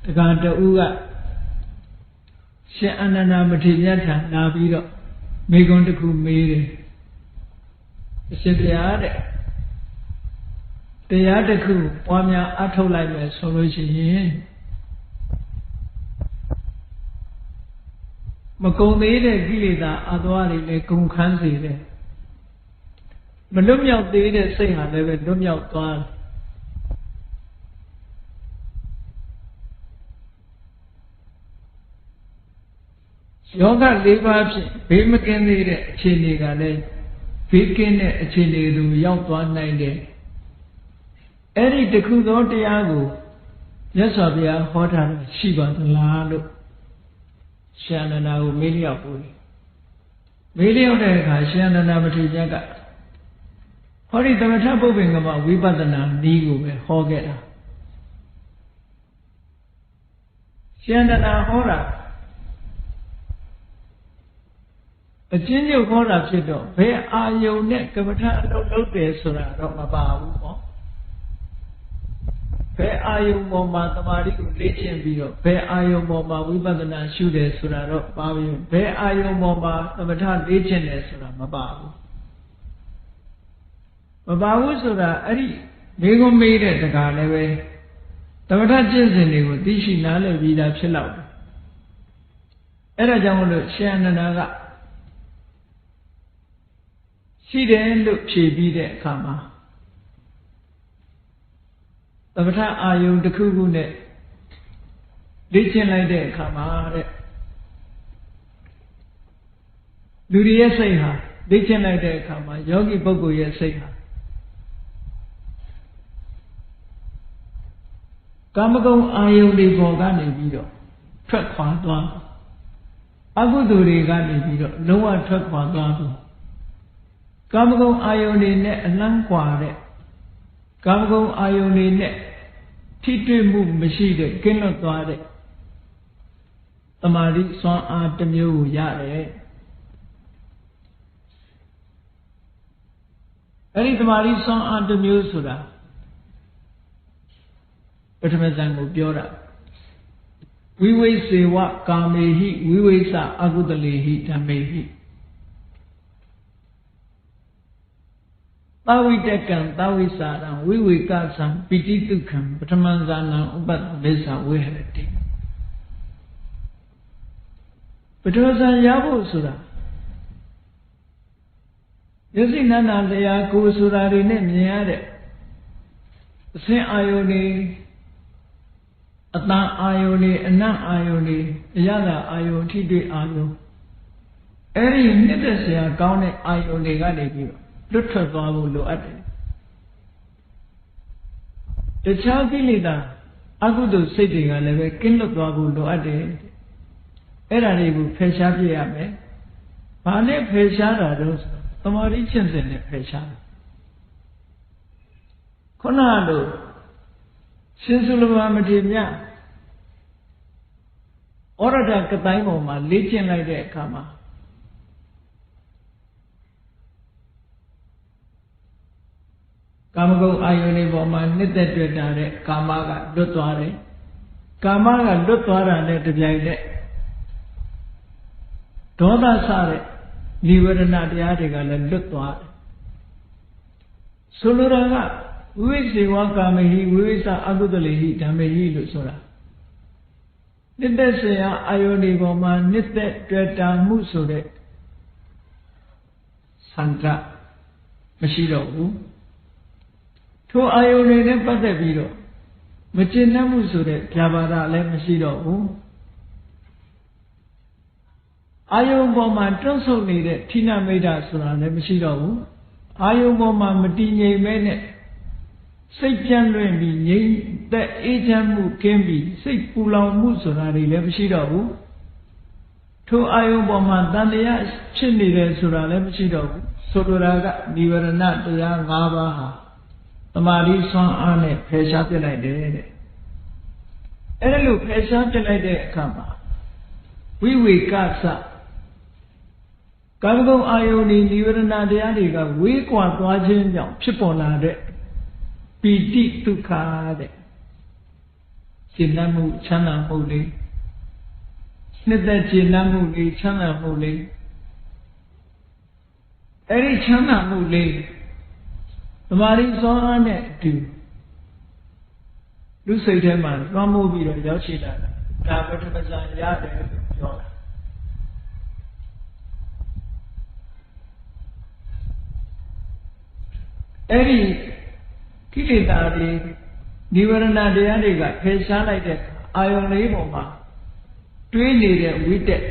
Taka Uga Shanana Matiyata Nabido Megontaku made it. The Yadaku, Wamya Atolai solution. Macomede Gilida Adwari le Kunkansi. Malumya did say, however, Lumya Twan. Yoga Liva, Bimakin needed Chiniga, Pikin a Chini do Young 190. Any Takudo Tiago, yes, of the Hota Shiba the Lalo Shanana, Media Puri. Media Deka, Shanana Matijaga. Hori the Metapo being about Vibadana, Nigo, Hogeta Shanana Hora. A ginger Hora Chido, where are your neck of a Tado Sura, Roma? Where are you, Moma, the Mari, Legion Bio? Where are you, Moma, Vibadana, Shude, Sura, Babu? Where are you, Moma, the Matan Legion, Sura, Mababu? Mababu Sura, Ari, Mego made it the Garnaway. The Matan Jensen, Dishi Nala Vida Chilau. Era Jamu, Shananaga. She then looked, she beat it, Kama. The Mata Ayu the Kugunet. Ditchin like that, Kama. Do the Yesayha, Ditchin like that, Kama, Yogi Bogu Yesayha. Kamago Ayu de Bogani Vido, Truck Fatwa. Aguduri Gani Vido, no one truck Fatwa. Kamago Ayu de Net and Lanquare. Kamago Ayoni net, Titri move machine, cannot guard it. The Mari saw out the new yard. Any the Mari saw out the new Suda. But Mazango Biora. We will say what Kame he, we will say Agudali he, Tame he. Tawi Dekan, Tawi Saran, we will got some pity to come, but a manzana, but Mesa we had a thing. But it was a Yabu Sura. You see, Nana, the Yaku Sura in it. Say Ione, Atan Ione, and not Ione, Yada Ione, de Ayo. Every minute they are gone at Ione Gadi. Look at Babu at it. The child leader, Agudu sitting and a king of Babu at it. Eraribu Peshabiame. Pane Peshara those, the Mauritians in the Pesha. Conado, Sinsulamatimia. Orada Kataimo, my legion like that, Kama. Kamago Ayuni Boma knitted to Dare, Kamaga, Dutware. Kamaga, Dutwara, net to Jade. Toda Sare, Liverna Diadiga, and Dutware. Suluraga, we see one Kamahi, we saw Agudali, Tamahi, Lusura. Did they say Ayuni Boma knitted to Musure Santa Mashiro? To Ione never the video. Machina Musure, Javara, let me see the Ayo Boma Transo needed, Tina made us around, let me see the Ayo Boma Matine Mene. Say January, the Ajamu can be, say Pula Musurari, let me see the To Ayo Boma Dania, Chinny Sura, let me see the Soduraga, we were not the young Gavaha. The Mari song on it, Pesha till I did. And look, Pesha till I did come. We got up. Kamago Ayoni, Liverna Diadiga, we quite watching young Chiponade. Piti to card. ကျေနပ်မှုချမ်းသာမှုလေးနှစ်သက်ကျေနပ်မှုလေးချမ်းသာမှုလေးအဲ့ဒီချမ်းသာမှုလေးသမာဓိစွမ်းအားနဲ့အတူလူစိတ်ထဲမှာလွှမ်းမိုးပြီးတော့ရောက်ရှိလာတာဒါပထမဇန်ရတယ်လို့ပြောတာအဲ့ဒီကိလေသာတွေနိဝရဏတရားတွေကဖယ်ရှားလိုက်တဲ့အာယုန်လေးပေါ်မှာတွေးနေတဲ့ဝိတက်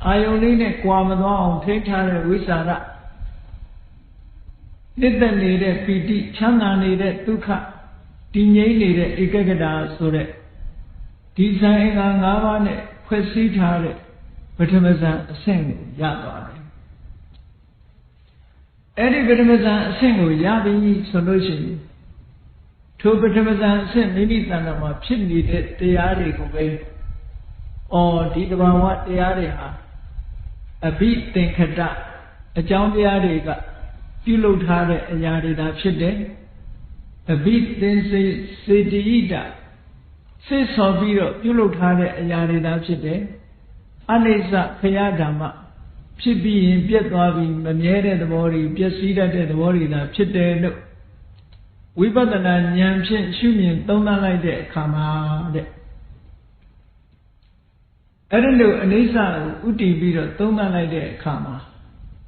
အာယုန်လေးနဲ့ကြွာမသွားအောင်ထိန်းထားတဲ့ဝိสารနှစ်သက်နေတဲ့ပီတိချမ်းသာနေတဲ့ဒုက္ခတည်ငြိမ်နေတဲ့ဧကဂတာဆိုတဲ့ဒီဇန်အင်္ဂါ၅ပါးနဲ့ဖွဲ့စည်းထားတဲ့ပထမဇန်အဆင့်ကိုရသွားတယ်အဲ့ဒီပထမဇန်အဆင့်ကိုရပြီဆိုလို့ရှိရင်ထိုပထမဇန်အဆင့်မိမိတဏ္ဍာမှာဖြစ်နေတဲ့တရားတွေကိုပဲဒီတဘာဝတရားတွေဟာအဘိသင်္ခတအကြောင်းတရားတွေကပြုလုပ်ထားတဲ့အရာတွေဒါဖြစ်တယ်အဘိသင်္စေတိဣတစိတ်ဆော်ပြီးတော့ပြုလုပ်ထားတဲ့အရာတွေဒါဖြစ်တယ်အနိစ္စခရဓမ္မဖြစ်ပြီးရင်ပြတ်သွားပြီးမမြဲတဲ့သဘောတွေပျက်စီးတတ်တဲ့သဘောတွေဒါဖြစ်တယ်လို့ဝိပဿနာဉာဏ်ဖြင့်ရှုမြင်သုံးသပ်လိုက်တဲ့အခါမှာတဲ့အဲ့ဒီလိုအနိစ္စကိုဥတည်ပြီးတော့သုံးသပ်လိုက်တဲ့အခါမှာ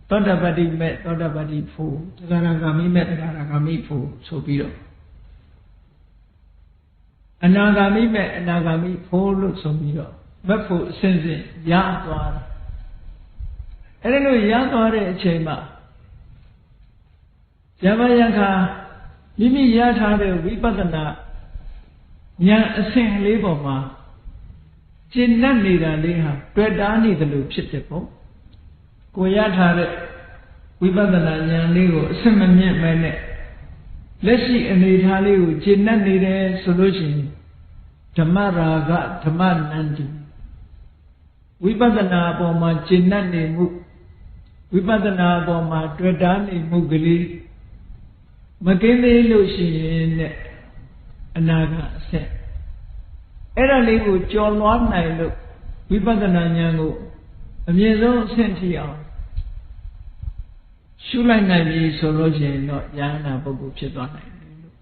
သောတပတ္တိမဲ့သောတပတ္တိဖို့သဂရဂါမိမဲ့သဂရဂါမိဖို့ဆိုပြီးတော့အနာဂါမိမဲ့အနာဂါမိဖို့လို့ဆိုပြီးတော့မက်ဖို့အစဉ်စဉ်ရသွားတယ်အဲ့ဒီလိုရသွားတဲ့အချိန်မှာယမယခာမိမိရထားတဲ့ဝိပဿနာဉာဏ်အဆင့်လေးပေါ်မှာကျင့်တတ်နေတာလေးဟာတွေ့တာနေတယ်လို့ဖြစ်တယ်ပေါ့ကိုရထားတဲ့ဝိပဿနာဉာဏ်လေးကိုအစစ်မမြင့်မဲနဲ့လက်ရှိအနေထားလေးကိုကျင့်တတ်နေတယ်ဆိုလို့ရှိရင်ဓမ္မရာဂဓမ္မနန္တိဝိပဿနာအပေါ်မှာကျင့်တတ်နေမှုဝိပဿနာအပေါ်မှာတွေ့တာနေမှုကလေးမကင်းသေးလို့ရှိရင်နဲ့အနာဂတ်အဆက်အဲ့ဒါလေးကိုကြော်လွှားနိုင်လို့ဝိပဿနာဉာဏ်ကိုအမြင့်ဆုံးအဆင့်ထိအောင်ရှုလိုက်နိုင်ပြီဆိုလို့ရှိရင်တော့ဉာဏ်နာပုဂ္ဂိုလ်ဖြစ်သွားနိုင်တယ်လို့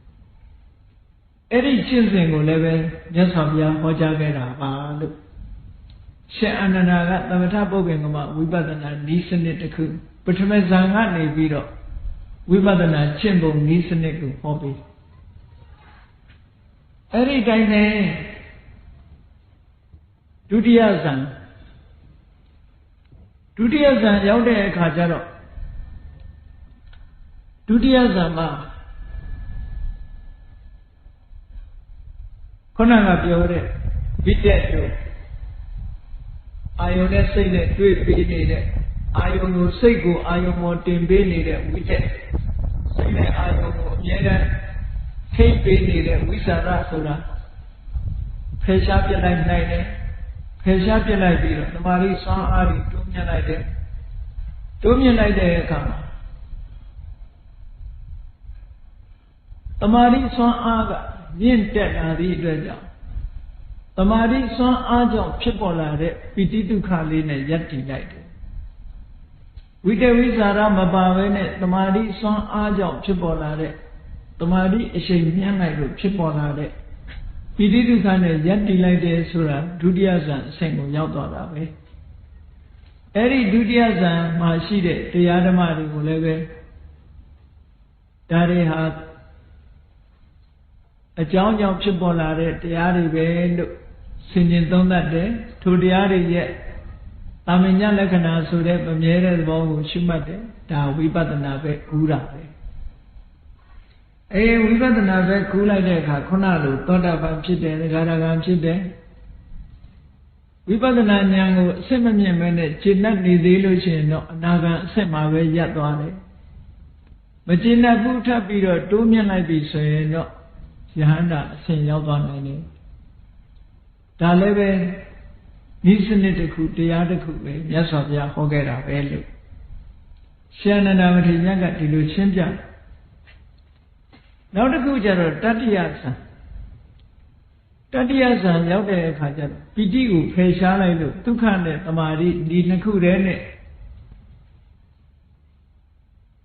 အဲ့ဒီကျင့်စဉ်ကိုလည်းပဲမြတ်စွာဘုရားဟောကြားခဲ့တာပါလို့ရှင်အနန္ဒာကသမထပုဂ္ဂိုလ်ကမှဝိပဿနာနည်းစနစ်တစ်ခုပထမဇန်ကနေပြီးတော့ဝိပဿနာကျင့်ပုံနည်းစနစ်ကိုဟောပြီးအဲ့ဒီတိုင်းနဲ့ဒုတိယဇန်ရောက်တဲ့အခါကျတော့ဒုတိယဇန်မှာခုနကပြောတဲ့ဝိတက်တို့အာယုန်နဲ့စိတ်နဲ့တွေ့ပြီးနေတဲ့အာယုန်ကိုစိတ်ကိုအာယုန်ပေါ်တင်ပေးနေတဲ့ဝိတက်စိတ်နဲ့အာယုန်ကိုအမြဲတမ်းထိပ်ပေးနေတဲ့ဝိสารဆိုတာဖယ်ရှားပြလိုက်နိုင်တယ်ဖယ်ရှားပြလိုက်ပြီးတော့တမာရီစွမ်းအားတွေတိုးမြင့်လိုက်တဲ့အခါမှာတမာရီစွမ်းအားကမြင့်တက်လာသည့်အတွက်ကြောင့်တမာရီစွမ်းအားကြောင့်ဖြစ်ပေါ်လာတဲ့ပိဋိဒုက္ခလေးနဲ့ယက်တည်လိုက်တယ်ဝိတဝိสารမပါဘဲနဲ့တမာရီစွမ်းအားကြောင့်ဖြစ်ပေါ်လာတဲ့တမာရီအရှိန်မြင့်လိုက်လို့ဖြစ်ပေါ်လာတဲ့ပိဋိဒုက္ခနဲ့ယက်တည်လိုက်တယ်ဆိုတာဒုတိယဇန်အဆင့်ကိုရောက်သွားတာပဲအဲ့ဒီဒုတိယဇန်မှာရှိတဲ့တရားဓမ္မတွေကိုလည်းပဲဒါတွေဟာအကြောင်းကြောင့်ဖြစ်ပေါ်လာတဲ့တရားတွေပဲလို့ဆင်ခြင်သုံးသပ်တယ်ထိုတရားတွေရဲ့တာမညလက္ခဏာဆိုတဲ့မမြဲတဲ့သဘောကိုရှုမှတ်တယ်ဒါဝိပဿနာပဲကူးတာပဲဝိပဿနာပဲကူးလိုက်တဲ့အခါခုနလိုသောတာပန်ဖြစ်တယ်သဂရဂံဖြစ်တယ်ဝိပဿနာဉာဏ်ကိုအစစ်မမြင့်မဲနဲ့ကျင့်တတ်နေသေးလို့ရှိရင်တော့အနာဂံအစစ်မှာပဲရပ်သွားတယ်မကျင့်တတ်ဘူးထပ်ပြီးတော့တိုးမြင့်လိုက်ပြီဆိုရင်တော့ယဟန္တာအစဉ်ရောက်သွားနိုင်တယ်ဒါလည်းပဲဤစနစ်တစ်ခုတရားတစ်ခုပဲမြတ်စွာဘုရားဟောခဲ့တာပဲလို့ရှင်အနန္ဒာမထေရကဒီလိုရှင်းပြနောက်တစ်ခုကျတော့တတ္တိယဇန် တတိယဇန်ရောက်တဲ့အခါကျတော့ပီတိကိုဖယ်ရှားလိုက်လို့ဒုက္ခနဲ့တမာတိဒီနှစ်ခုတည်းနဲ့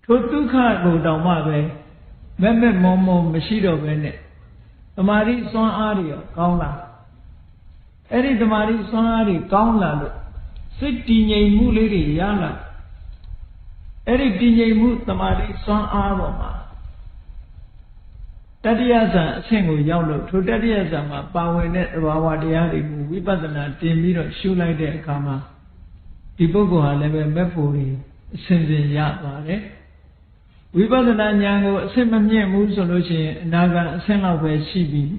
ထိုဒုက္ခကိုတောင်မှပဲမဲ့မဲ့မောမောမရှိတော့ပဲနဲ့တမာတိစွမ်းအားတွေကောင်းလာအဲ့ဒီတမာတိစွမ်းအားတွေကောင်းလာလို့စိတ်တည်ငြိမ်မှုလေးတွေရလာအဲ့ဒီတည်ငြိမ်မှုတမာတိစွမ်းအားပေါ်မှာတတိယဇန်အဆင့်ကိုရောက်လို့ထိုတတိယဇန်မှာပါဝင်တဲ့သဘာဝတရားတွေကိုဝိပဿနာတင်ပြီးတော့ရှုလိုက်တဲ့အခါမှာဒီပုဂ္ဂိုလ်ဟာလည်းပဲမဲ့ဖို့တွေအစဉ်စဉ်ရပါတယ်ဝိပဿနာဉာဏ်ကိုအစစ်မမြင့်ဘူးဆိုလို့ရှိရင်အနာဂတ်အဆင့်လောက်ပဲရှိပြီး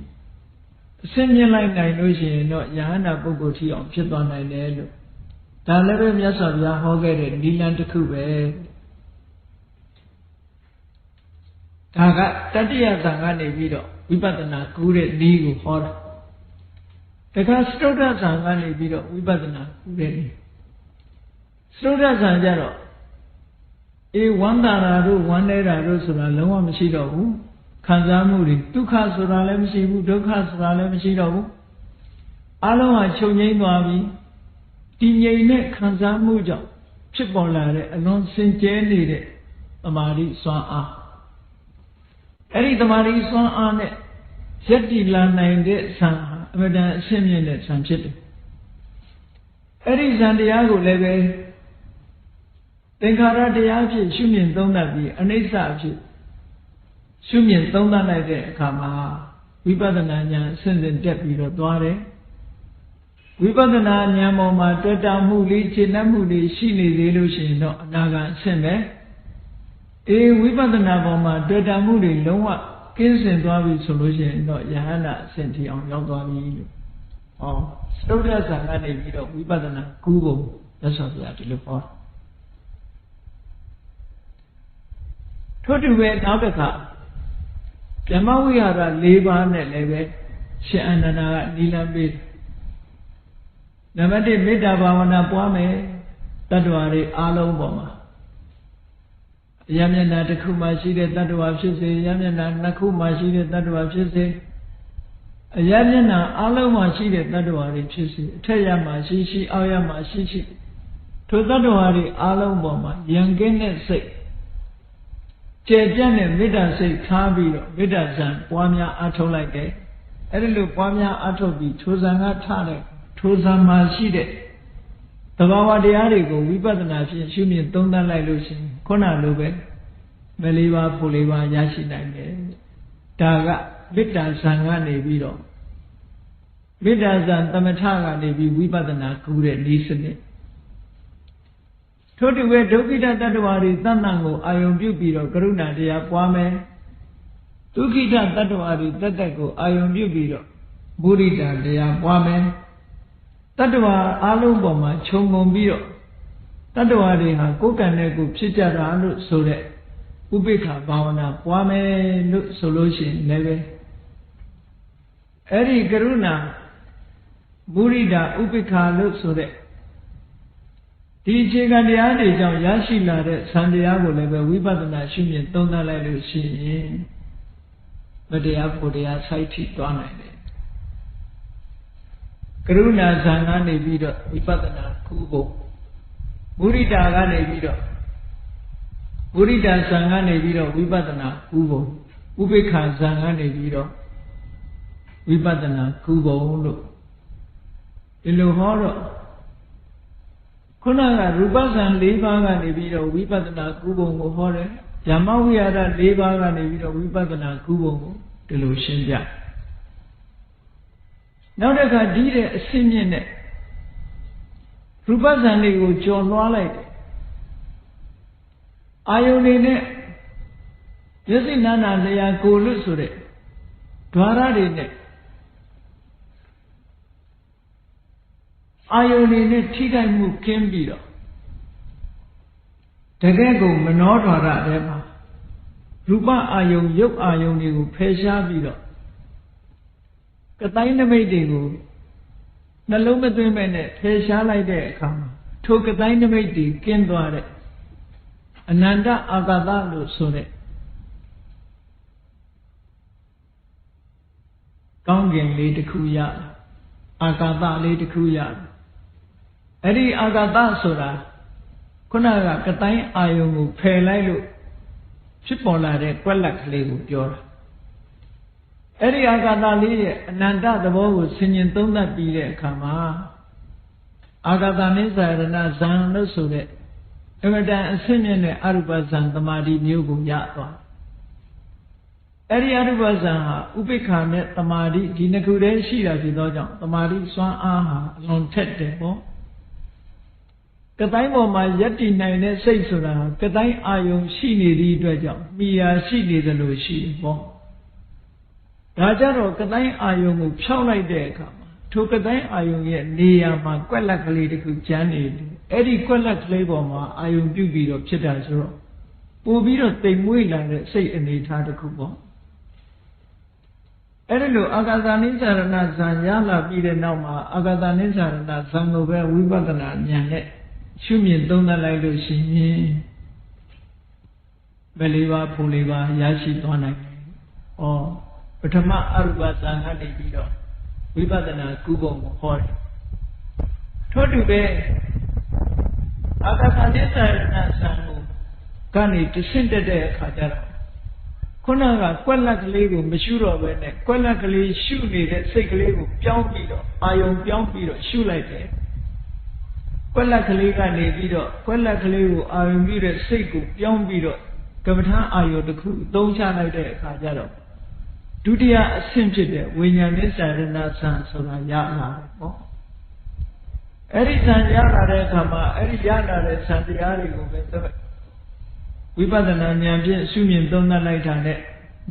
အစစ်မြင့်လိုက်နိုင်လို့ရှိရင်တော့ယဟန္တာပုဂ္ဂိုလ်ထီအောင်ဖြစ်သွားနိုင်တယ်လို့ဒါလည်းပဲမြတ်စွာဘုရားဟောခဲ့တဲ့နိလန်တစ်ခုပဲဒါကတတိယဇန်ကနေပြီးတော့ဝိပဿနာကူးတဲ့နည်းကိုဟောတာတခါစတုတ္ထဇန်ကနေပြီးတော့ဝိပဿနာကူးတဲ့နည်းစတုတ္ထဇန်ကြတော့ဝမ်းသာတာတို့ဝမ်းနေတာတို့ဆိုတာလုံးဝမရှိတော့ဘူးခံစားမှုတွေဒုက္ခဆိုတာလည်းမရှိဘူးဒုက္ခဆိုတာလည်းမရှိတော့ဘူးအလုံးဟာချုပ်ငြိမ်းသွားပြီတည်ငြိမ်တဲ့ခံစားမှုကြောင့်ဖြစ်ပေါ်လာတဲ့အလွန်စင်ကြဲနေတဲ့သမာဓိစွမ်းအားအဲ့ဒီသမာဓိစွမ်းအားနဲ့ယက်တိလာနိုင်တဲ့ဇံဟာအမှန်တန်အရှင်းမြင့်တဲ့ဇံဖြစ်တယ်အဲ့ဒီဇံတရားကိုလည်းပဲသင်္ခါရတရားအဖြစ်ရှုမြင်သုံးသပ်ပြီးအနိစ္စအဖြစ်ရှုမြင်သုံးသပ်လိုက်တဲ့အခါမှာဝိပဿနာဉာဏ်အစဉ်စဉ်တက်ပြီးတော့သွားတယ်ဝိပဿနာဉာဏ်ပေါ်မှာတွေ့တာမှုလေးခြေနှက်မှုလေးရှိနေသေးလို့ရှိရင်တော့အနာဂတ်အဆင့်ပဲဝိပဿနာပေါ်မှာတွေ့တာမှုတွေလုံးဝကင်းစင်သွားပြီဆိုလို့ရှိရင်တော့ယဟန္တာအဆင့်ထိအောင်ရောက်သွားပြီလို့စတုတ္ထဇန်ကနေပြီးတော့ဝိပဿနာကူးပုံမြတ်စွာဘုရားဒီလိုဟောထို့တူပဲနောက်တစ်ခါဗြဟ္မဝိဟာရ၄ပါးနဲ့လည်းပဲရှင်အနန္ဒာကနိလန်ပေးနံပါတ်1မေတ္တာဘာဝနာပွားမယ်တတ္တဝါတွေအားလုံးပေါ်မှာအယမျက်နှာတစ်ခုမှရှိတဲ့တတ္တဝါဖြစ်စေအယမျက်နှာနှစ်ခုမှရှိတဲ့တတ္တဝါဖြစ်စေအယမျက်နှာအားလုံးမှာရှိတဲ့တတ္တဝါတွေဖြစ်စေအထက်ရမှာရှိအောက်ရမှာရှိထိုတတ္တဝါတွေအားလုံးပေါ်မှာယံကင်းတဲ့စိတ်ကျေပြန့်တဲ့မေတ္တာစိတ်ထားပြီးတော့မေတ္တာဇံပွားများအားထုတ်လိုက်တယ်အဲ့ဒီလိုပွားများအားထုတ်ပြီးထိုဇံကထားတဲ့ထိုဇံမှာရှိတဲ့သဘာဝတရားတွေကိုဝိပဿနာဖြင့်ရှုမြင်သုံးသပ်လိုက်လို့ရှိရင်ခုနလိုပဲမလေးပါဖို့လေးပါရရှိနိုင်တယ်ဒါကမေတ္တာဇံကနေပြီးတော့မေတ္တာဇံသမထကနေပြီးဝိပဿနာကူးတဲ့ဤစနစ်ထို့တူပဲဒုက္ခိတတ္တဝါတွေသဏ္ဍာန်ကိုအာယုံပြုပြီးတော့ကရုဏာတရားပွားမယ်ဒုက္ခိတတတ္တဝါတွေတက်တက်ကိုအာယုံပြုပြီးတော့မုဒိတာတရားပွားမယ်တတ္တဝါအလုံးပေါ်မှာခြုံငုံပြီးတော့တတ္တဝါတွေဟာကိုယ်ကံနဲ့ကိုယ်ဖြစ်ကြတာလို့ဆိုတဲ့ဥပိ္ပခာဘာဝနာပွားမယ်လို့ဆိုလို့ရှိရင်လည်းပဲအဲ့ဒီကရုဏာမုဒိတာဥပိ္ပခာလို့ဆိုတဲ့ဒီအခြေခံတရားတွေကြောင့်ရရှိလာတဲ့ဇန်တရားကိုလည်းပဲဝိပဿနာရှုမြင်သုံးသပ်လိုက်လို့ရှိရင်မတရားဖို့တရားစိုက်ထိသွားနိုင်တယ်ကရုဏာဇန်ကနေပြီးတော့ဝိပဿနာကူးဖို့မုဒိတာကနေပြီးတော့မုဒိတာဇန်ကနေပြီးတော့ဝိပဿနာကူးဖို့ဥပိ္ပခာဇန်ကနေပြီးတော့ဝိပဿနာကူးဖို့လို့ဒီလိုဟောတော့ခုနကရူပဇံ၄ပါးကနေပြီးတော့ဝိပဿနာကုပုံကိုဟောတယ်။ဓမ္မဝိဟာရ၄ပါးကနေပြီးတော့ဝိပဿနာကုပုံကိုဒီလိုရှင်းပြ။နောက်တစ်ခါဒီတဲ့အစင်းမြင့်တဲ့ရူပဇံလေးကိုကျော်လွှားလိုက်တယ်။အာယုန်နေနဲ့မျက်စိနာနာလျာကိုယ်လို့ဆိုတဲ့ဓာရတွေနဲ့အာယုန်တွေနဲ့ထိခိုက်မှုကင်းပြီးတော့တကယ်ကိုမနောဓာရထဲမှာရူပအာယုန်ရုပ်အာယုန်တွေကိုဖယ်ရှားပြီးတော့ကတိုင်းနမိတ်တွေကိုနှလုံးမသွင်းမဲ့နဲ့ဖယ်ရှားလိုက်တဲ့အခါမှာထိုကတိုင်းနမိတ်တွေကင်းသွားတဲ့အနန္တအာဂတလို့ဆိုတဲ့ ကောင်းကင်လေးတစ်ခုရအာကာသလေးတစ်ခုရအဲ့ဒီအာကာသဆိုတာခုနကကတိုင်းအာယုံကိုဖယ်လိုက်လို့ဖြစ်ပေါ်လာတဲ့ကွက်လက်ကလေးကိုပြောတာအဲ့ဒီအာကာသလေးရဲ့အနန္တသဘောကိုဆင်ញင်သုံးသပ်ပြီးတဲ့အခါမှာအာကာသနိစ္စရဏဇံလို့ဆိုတဲ့အမတန်အဆင့်မြင့်တဲ့အရူပဇံသမာဓိမျိုးကိုရသွားအဲ့ဒီအရူပဇံဟာဥပိ္ပခာနဲ့သမာဓိဒီနှစ်ခုတည်းရှိတာဖြစ်သောကြောင့်သမာဓိစွမ်းအားဟာအလွန်ထက်တယ်ပေါ့ကတိုင်းပေါ်မှာယက်တည်နိုင်တဲ့စိတ်ဆိုတာကတိုင်းအာယုံရှိနေသည့်အတွက်ကြောင့်မိယာရှိနေသလိုရှိပေါ့ဒါကြတော့ကတိုင်းအာယုံကိုဖြောက်လိုက်တဲ့အခါမှာထိုကတိုင်းအာယုံရဲ့နေရာမှာကွက်လက်ကလေးတစ်ခုကျန်နေတယ်အဲ့ဒီကွက်လက်ကလေးပေါ်မှာအာယုံပြုတ်ပြီးတော့ဖြစ်တာဆိုတော့ပို့ပြီးတော့တိမ်မွေးလာတဲ့စိတ်အနေထားတစ်ခုပေါ့အဲ့ဒီလိုအာဂသနိစ္စရဏဇံရလာပြီးတဲ့နောက်မှာအာဂသနိစ္စရဏဇံကိုပဲဝိပဿနာဉာဏ်နဲ့ရှုမြင်သုံးသပ်လိုက်လို့ရှိရင်ဘယ်လေးပါးဖို့လေးပါးရရှိသွားနိုင်တယ်။ဩပထမအရူပဇံကနေပြီးတော့ဝိပဿနာကုပုံကိုဟောတယ်။ထို့တူပဲအာဂသနိစ္စရဏဇံကိုကနေတဆင့်တက်တဲ့အခါကျတော့ခုနကကွက်လက်ကလေးကိုမရှုတော့ဘဲနဲ့ကွက်လက်ကလေးရှုနေတဲ့စိတ်ကလေးကိုပြောင်းပြီးတော့အာယုံပြောင်းပြီးတော့ရှုလိုက်တယ်ကွက်လက်ကလေးကနေပြီးတော့ကွက်လက်ကလေးကိုအာယုံပြုတဲ့စိတ်ကိုပြောင်းပြီးတော့ကမ္မထာအာယုံတစ်ခုသုံးချလိုက်တဲ့အခါကျတော့ဒုတိယအဆင့်ဖြစ်တဲ့ဝိညာဉ်နိစ္စရဏဇံဆိုတာရလာတယ်ပေါ့အဲ့ဒီဇံရလာတဲ့အခါမှာအဲ့ဒီရလာတဲ့ဇံတရားတွေကိုပဲဝိပဿနာဉာဏ်ဖြင့်ရှုမြင်သုံးသပ်လိုက်တာနဲ့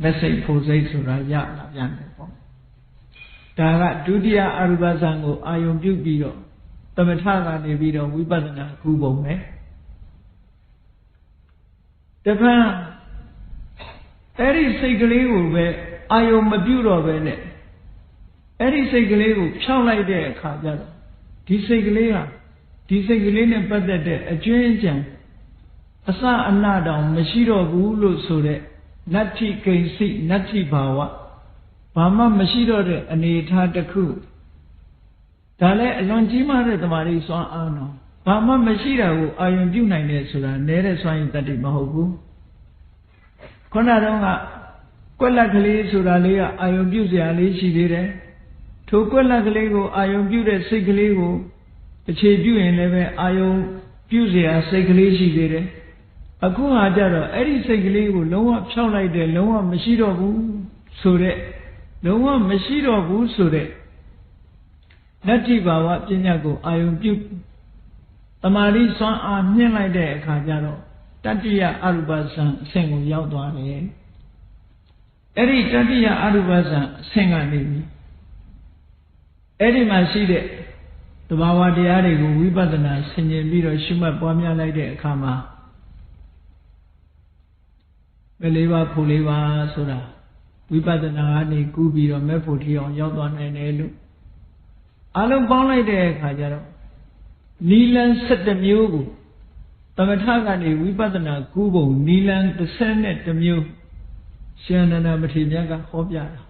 လက်စိတ်ဖို့စိတ်ဆိုတာရလာပြန်တယ်ပေါ့ဒါကဒုတိယအရူပဇံကိုအာယုံပြုပြီးတော့သမထကနေပြီးတော့ဝိပဿနာကုပုံပဲတပန်းအဲ့ဒီစိတ်ကလေးကိုပဲအာယုံမပြုတော့ပဲနဲ့အဲ့ဒီစိတ်ကလေးကိုဖြောင်းလိုက်တဲ့အခါကျတော့ဒီစိတ်ကလေးဟာဒီစိတ်ကလေးနဲ့ပတ်သက်တဲ့အကျွင်းအကြံအစအနတောင်မရှိတော့ဘူးလို့ဆိုတဲ့နတ္ထိကိဉ္စိနတ္ထိဘာဝဘာမှမရှိတော့တဲ့အနေအထားတစ်ခုဒါလည်းအလွန်ကြီးမားတဲ့တမာရီစွမ်းအားနော်ဘာမှမရှိတာကိုအာယုံပြုနိုင်တယ်ဆိုတာနဲတဲ့စွမ်းရည်တတ္တိမဟုတ်ဘူးခုနတော့ကကွက်လက်ကလေးဆိုတာလေးကအာယုံပြုစရာလေးရှိသေးတယ်ထိုကွက်လက်ကလေးကိုအာယုံပြုတဲ့စိတ်ကလေးကိုအခြေပြုရင်လည်းပဲအာယုံပြုစရာစိတ်ကလေးရှိသေးတယ်အခုဟာကြတော့အဲ့ဒီစိတ်ကလေးကိုလုံးဝဖြောက်လိုက်တယ်လုံးဝမရှိတော့ဘူးဆိုတဲ့လုံးဝမရှိတော့ဘူးဆိုတဲ့နတ္တိဘာဝပညာကိုအာယုံပြုတမာရီစွမ်းအားမြင့်လိုက်တဲ့အခါကျတော့တတ္တိယအရူပဇံအဆင့်ကိုရောက်သွားတယ်အဲ့ဒီတတ္တိယအရူပဇံအဆင့်ကနေပြီအဲ့ဒီမှာရှိတဲ့သဘာဝတရားတွေကိုဝိပဿနာဆင်ခြင်ပြီးတော့ရှုမှတ်ပွားများလိုက်တဲ့အခါမှာဘယ်လေးပါးဖို့လေးပါးဆိုတာဝိပဿနာကနေကူးပြီးတော့မဲ့ဖို့ထီအောင်ရောက်သွားနိုင်တယ်လို့အလုံးပေါင်းလိုက်တဲ့အခါကျတော့နီလန်7မျိုးကိုသမထကနေဝိပဿနာကူးပုံနီလန်32မျိုးရှင်အနန္ဒမထေရမြတ်ကဟောပြတာ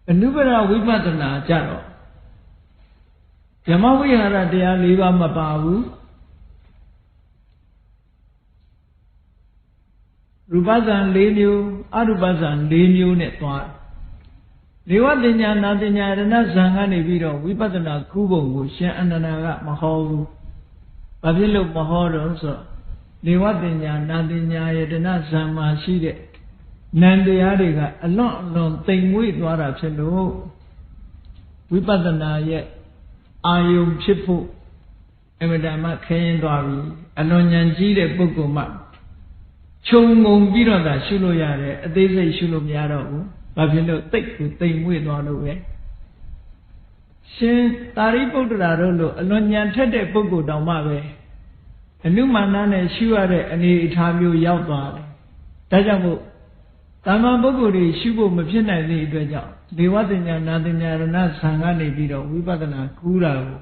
အနုပရဝိပဿနာကြတော့ဓမ္မဝိဟာရတရား၄ပါးမပါဘူးရူပဇံ၄မျိုးအရူပဇံ၄မျိုးနဲ့သွားလေဝတညာနာတညာရဏဇံကနေပြီးတော့ဝိပဿနာကုပုံကိုရှင်အနန္ဒာကမဟောဘူး။ဘာဖြစ်လို့မဟောတော့ဆိုတော့လေဝတညာနာတညာရဏဇံမှာရှိတဲ့နံတရားတွေကအလွန်တိမ်မွေ့သွားတာဖြစ်လို့ဝိပဿနာရဲ့အာယုံဖြစ်ဖို့အမတန်မှခဲရင်သွားပြီအလွန်ဉာဏ်ကြီးတဲ့ပုဂ္ဂိုလ်မှခြုံငုံပြီးတော့သာရှုလို့ရတယ်အသေးစိတ်ရှုလို့မရတော့ဘူးဘာဖြစ်လို့တိတ်ကိုတိမ်မွေ့သွားလို့ပဲရှင်သာရိပုတ္တရာတို့လိုအလွန်ဉာဏ်ထက်တဲ့ပုဂ္ဂိုလ်တောင်မှပဲအနုမာနနဲ့ရှုရတဲ့အနေအထားမျိုးရောက်သွားတယ်ဒါကြောင့်မို့တာမန်ပုဂ္ဂိုလ်တွေရှုဖို့မဖြစ်နိုင်တဲ့အတွက်ကြောင့်ဒေဝတညာနာတညာရဏဇံကနေပြီးတော့ဝိပဿနာကူးတာကို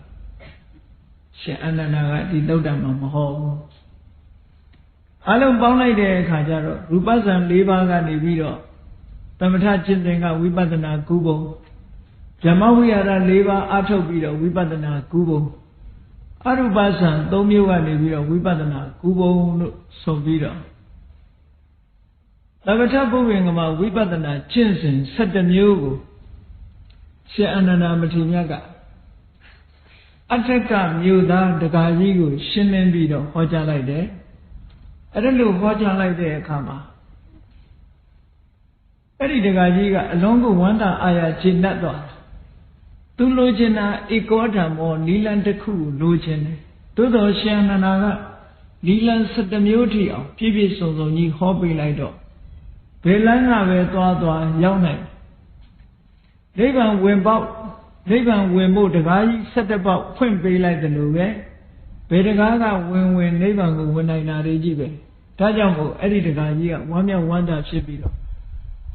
ရှင်အနန္ဒာကဒီသုတ္တံမှာမဟောဘူးအလုံးပေါင်းလိုက်တဲ့အခါကျတော့ရူပဇံ၄ပါးကနေပြီးတော့ သမထကျင့်စဉ်ကဝိပဿနာကုပုံဓမ္မဝိဟာရ၄ပါးအထုတ်ပြီးတော့ဝိပဿနာကုပုံအရူပဇံ၃မျိုးကနေပြီးတော့ဝိပဿနာကုပုံလို့ဆိုပြီးတော့သမထပုဗ္ဗင်္ဂမဝိပဿနာကျင့်စဉ်7မျိုးကိုရှင်အနန္ဒမထေရမြတ်ကအထက်ကမြို့သားတကာကြီးကိုရှင်းလင်းပြီးတော့ဟောကြားလိုက်တယ်အဲ့ဒါလို့ဟောကြားလိုက်တဲ့အခါမှာအဲ့ဒီတကာကြီးကအလုံးကိုဝန္တာအာရခြေနှက်သွားသူလိုချင်တာဧကောဓမ္မောနီလန်တစ်ခုလိုချင်တယ်သို့တော်ရှင်အနန္ဒာကနီလန်7မျိုးထိအောင်ပြည့်ပြည့်စုံစုံကြီးဟောပေးလိုက်တော့ဘယ်လမ်းကပဲသွားရောက်နိုင်နိဗ္ဗာန်ဝင်ပေါက်နိဗ္ဗာန်ဝင်ဖို့တကားကြီး7ပေါက်ဖွင့်ပေးလိုက်တယ်လို့ပဲဘယ်တကားကဝင်နိဗ္ဗာန်ကိုဝင်နိုင်တာတွေကြီးပဲဒါကြောင့်မို့အဲ့ဒီတကားကြီးကဝမ်းမြောက်ဝမ်းသာဖြစ်ပြီးတော့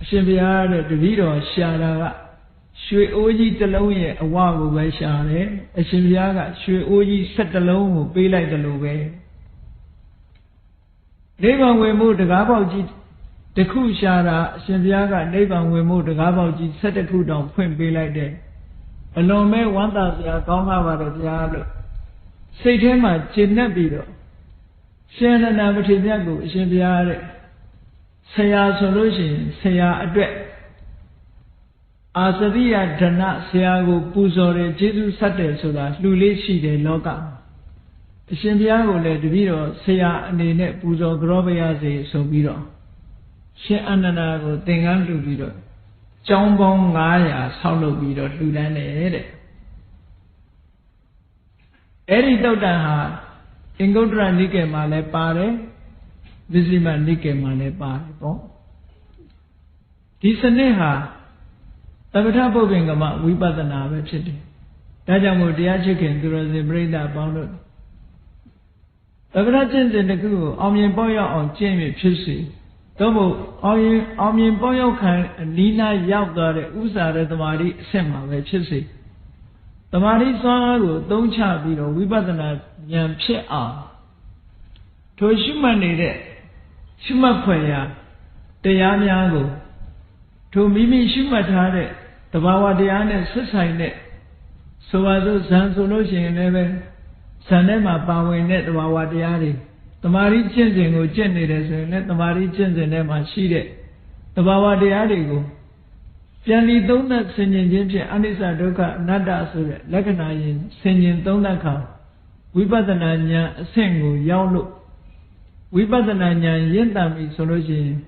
အရှင်ဘုရားတဲ့တပည့်တော်ရှာတာကရွှေအိုးကြီးတစ်လုံးရဲ့အဝကိုပဲရှာတယ်အရှင်ဘုရားကရွှေအိုးကြီး7လုံးကိုပေးလိုက်တယ်လို့ပဲနိဗ္ဗာန်ဝင်ဖို့တကားပေါက်ကြီးတခုရှာတာအရှင်ဘုရားကနိဗ္ဗာန်ဝင်ဖို့တကားပေါက်ကြီး7ခုတောင်ဖွင့်ပေးလိုက်တယ်အလွန်မဲ့ဝမ်းသာစရာကောင်းပါပါတယ်ဗျာလို့စိတ်ထဲမှာကျဉ်တ်ပြီးတော့ရှင်အနန္ဒမထေရမြတ်ကိုအရှင်ဘုရားတဲ့ဆရာဆိုလို့ရှိရင်ဆရာအတွက်အာသရိယဓနဆရာကိုပူဇော်တယ်ကျေးဇူးဆက်တယ်ဆိုတာလှူလေးရှိတယ်လောကအရှင်ဘုရားကိုလည်းတပည့်တော်ဆရာအနေနဲ့ပူဇော်ကြောပါရစေဆိုပြီးတော့ရှင်အနန္ဒာကိုသင်္ကန်းလှူပြီးတော့ကျောင်းပေါင်း900ဆောက်လုပ်ပြီးတော့လှူဒန်းတယ်တဲ့အဲ့ဒီတုတ်တန်ဟာအင်္ဂုတ္တရနိကေမှာလည်းပါတယ်ဝိဇ္ဇိမနိကေမှာလည်းပါတယ်ပေါ့ဒီစနစ်ဟာသမထပုဗ္ဗင်္ဂမဝိပဿနာပဲဖြစ်တယ်ဒါကြောင့်မို့တရားချစ်ခင်သူတော်စင်ပြိဿပေါင်းတို့သမထကျင့်စဉ်တစ်ခုကိုအောင်မြင်ပေါက်ရောက်အောင်ကျင့်ရဖြစ်စေသို့မဟုတ်အောင်မြင်ပေါက်ရောက်ခံအနီးနားရောက်သွားတဲ့ဥစ္စာရဲ့သမာဓိအဆင့်မှာပဲဖြစ်စေသမာဓိစွမ်းအားကိုသုံးချပြီးတော့ဝိပဿနာဉာဏ်ဖြစ်အောင်ထိုရှုမှတ်နေတဲ့ရှုမှတ်ဖွယ်ရာတရားများကိုထိုမိမိရှုမှတ်ထားတဲ့တဘာဝတရားနဲ့ဆက်ဆိုင်တဲ့ဆိုပါစို့ဇံဆိုလို့ရှိရင်လည်းပဲဇံထဲမှာပါဝင်တဲ့တဘာဝတရားတွေတမာရီကျင့်စဉ်ကိုကျင့်နေတယ်ဆိုရင်လည်းတမာရီကျင့်စဉ်ထဲမှာရှိတဲ့တဘာဝတရားတွေကိုပြန်လီသုံးသပ်ဆင်ခြင်ခြင်းဖြင့်အနိစ္စဒုက္ခအနတ္တဆိုတဲ့လက္ခဏာရင်ဆင်ခြင်သုံးသပ်ခါဝိပဿနာဉာဏ်အဆင့်ကိုရောက်လို့ဝိပဿနာဉာဏ်ရင့်တတ်ပြီဆိုလို့ရှိရင်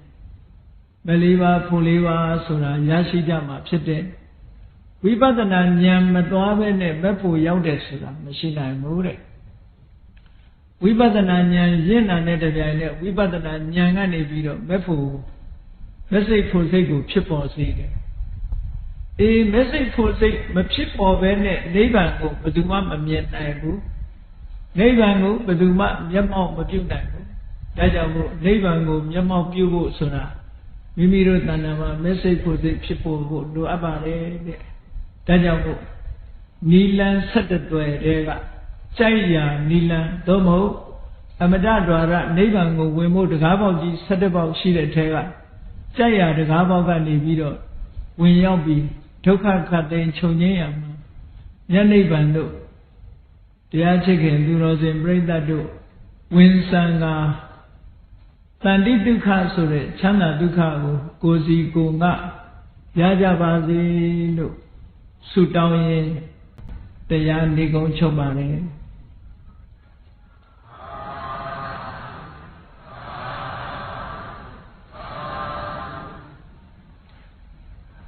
မလေးပါဖို့လေးပါဆိုတာရရှိကြမှာဖြစ်တဲ့ဝိပဿနာဉာဏ်မသွားဘဲနဲ့မက်ဖို့ရောက်တယ်ဆိုတာမရှိနိုင်ဘူးတဲ့ဝိပဿနာဉာဏ်ရင့်တာနဲ့တပြိုင်နက်ဝိပဿနာဉာဏ်ကနေပြီးတော့မက်စိတ်ဖို့စိတ်ကိုဖြစ်ပေါ်စေတယ်မက်စိတ်ဖို့စိတ်မဖြစ်ပေါ်ဘဲနဲ့နိဗ္ဗာန်ကိုဘယ်သူမှမမြင်နိုင်ဘူးနိဗ္ဗာန်ကိုဘယ်သူမှမျက်မှောက်မပြုနိုင်ဘူးဒါကြောင့်မို့နိဗ္ဗာန်ကိုမျက်မှောက်ပြုဖို့ဆိုတာမိမိတို့တဏ္ဍာမှာမက်စိတ်ဖို့စိတ်ဖြစ်ပေါ်ဖို့လိုအပ်ပါတယ်တဲ့ဒါကြောင့်မို့နီလန်7တွယ်တွေကကြိုက်ရာနီလန်သို့မဟုတ်အမတ္တ द्वार နိဗ္ဗာန်ကိုဝင်ဖို့တကားပေါက်ကြီး7ပေါက်ရှိတဲ့ထဲကကြိုက်ရာတကားပေါက်ကနေပြီးတော့ဝင်ရောက်ပြီးဒုက္ခခတ်သိမ်းချုပ်ငြိမ်းရမှာမြတ်နိဗ္ဗာန်တို့တရားချစ်ခင်သူတော်စင်ပြိဿတို့ဝင်ဆံကတန်တိဒုက္ခဆိုတဲ့ချမ်းသာဒုက္ခကိုယ်စီကိုယ်ငါရကြပါစေလို့ဆုတောင်းရင်တရားနေကုန်းချုပ်ပါတယ်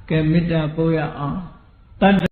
ကဲမေတ္တာပို့ရအောင်တန်